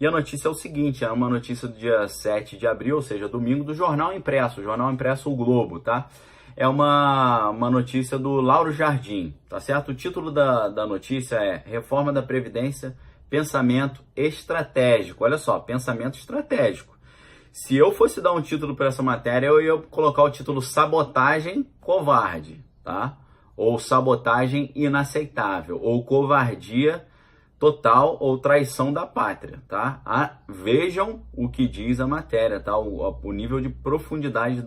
E a notícia é o seguinte, é uma notícia do dia 7 de abril, ou seja, domingo, do Jornal Impresso, O Globo, tá? É uma notícia do Lauro Jardim, tá certo? O título da notícia é Reforma da Previdência, Pensamento Estratégico. Olha só, pensamento estratégico. Se eu fosse dar um título para essa matéria, eu ia colocar o título Sabotagem Covarde, tá? Ou Sabotagem Inaceitável, ou Covardia Total ou Traição da Pátria, tá? Vejam o que diz a matéria, tá? O nível de profundidade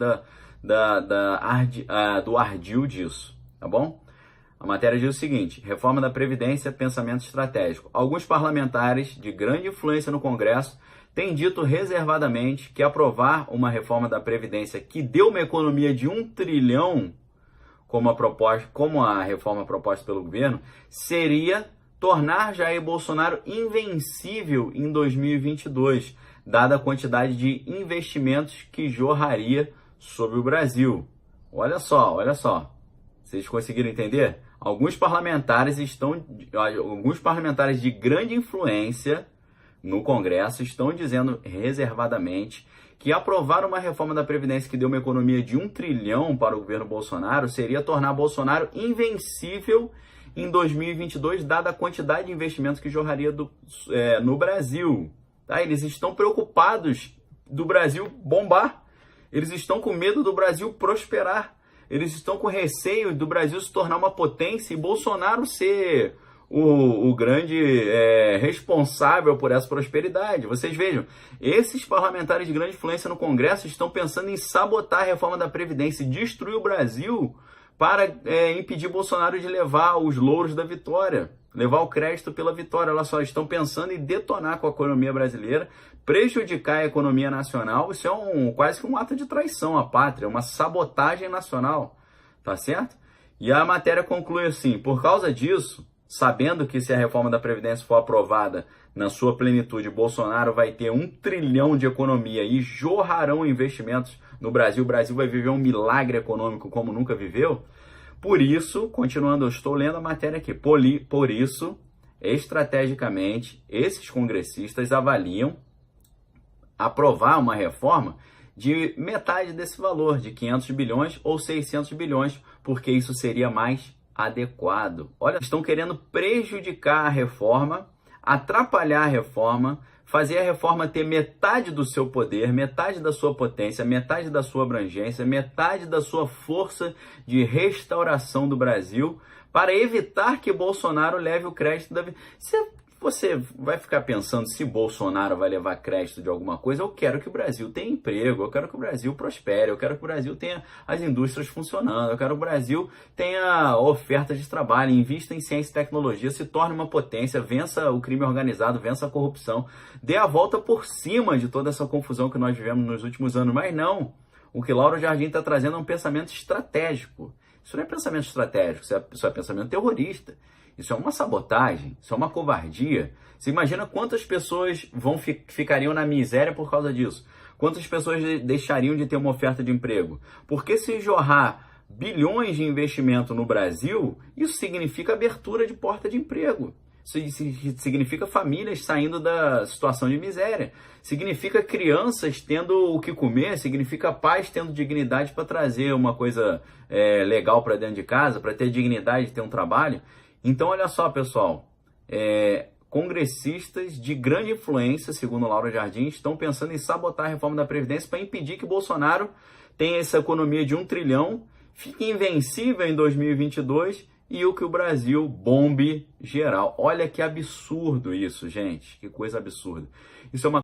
do ardil disso, tá bom? A matéria diz o seguinte: Reforma da Previdência, pensamento estratégico. Alguns parlamentares de grande influência no Congresso têm dito reservadamente que aprovar uma reforma da Previdência que deu uma economia de 1 trilhão, como a reforma proposta pelo governo, seria tornar Jair Bolsonaro invencível em 2022, dada a quantidade de investimentos que jorraria sobre o Brasil. Olha só. Vocês conseguiram entender? Alguns parlamentares de grande influência no Congresso estão dizendo reservadamente que aprovar uma reforma da Previdência que deu uma economia de 1 trilhão para o governo Bolsonaro seria tornar Bolsonaro invencível em 2022, dada a quantidade de investimentos que jorraria no Brasil. Tá? Eles estão preocupados do Brasil bombar. Eles estão com medo do Brasil prosperar. Eles estão com receio do Brasil se tornar uma potência e Bolsonaro ser o grande responsável por essa prosperidade. Vocês vejam, esses parlamentares de grande influência no Congresso estão pensando em sabotar a reforma da Previdência e destruir o Brasil para impedir Bolsonaro de levar os louros da vitória, levar o crédito pela vitória. Olha só, estão pensando em detonar com a economia brasileira, prejudicar a economia nacional. Isso é quase que um ato de traição à pátria, uma sabotagem nacional, tá certo? E a matéria conclui assim: por causa disso, sabendo que se a reforma da Previdência for aprovada na sua plenitude, Bolsonaro vai ter 1 trilhão de economia e jorrarão investimentos no Brasil. O Brasil vai viver um milagre econômico como nunca viveu. Por isso, continuando, eu estou lendo a matéria aqui, por isso, estrategicamente, esses congressistas avaliam aprovar uma reforma de metade desse valor, de 500 bilhões ou 600 bilhões, porque isso seria mais adequado. Olha, estão querendo prejudicar a reforma, atrapalhar a reforma, fazer a reforma ter metade do seu poder, metade da sua potência, metade da sua abrangência, metade da sua força de restauração do Brasil, para evitar que Bolsonaro leve o crédito da... Você vai ficar pensando se Bolsonaro vai levar crédito de alguma coisa? Eu quero que o Brasil tenha emprego, eu quero que o Brasil prospere, eu quero que o Brasil tenha as indústrias funcionando, eu quero que o Brasil tenha ofertas de trabalho, invista em ciência e tecnologia, se torne uma potência, vença o crime organizado, vença a corrupção, dê a volta por cima de toda essa confusão que nós vivemos nos últimos anos. Mas não, o que Lauro Jardim está trazendo é um pensamento estratégico. Isso não é pensamento estratégico, isso é pensamento terrorista. Isso é uma sabotagem, isso é uma covardia. Você imagina quantas pessoas ficariam na miséria por causa disso? Quantas pessoas deixariam de ter uma oferta de emprego? Porque se jorrar bilhões de investimento no Brasil, isso significa abertura de porta de emprego. Isso significa famílias saindo da situação de miséria. Significa crianças tendo o que comer, significa pais tendo dignidade para trazer uma coisa legal para dentro de casa, para ter dignidade de ter um trabalho. Então, olha só, pessoal, congressistas de grande influência, segundo Lauro Jardim, estão pensando em sabotar a reforma da Previdência para impedir que Bolsonaro tenha essa economia de 1 trilhão, fique invencível em 2022 e o que o Brasil bombe geral. Olha que absurdo isso, gente, que coisa absurda. Isso é uma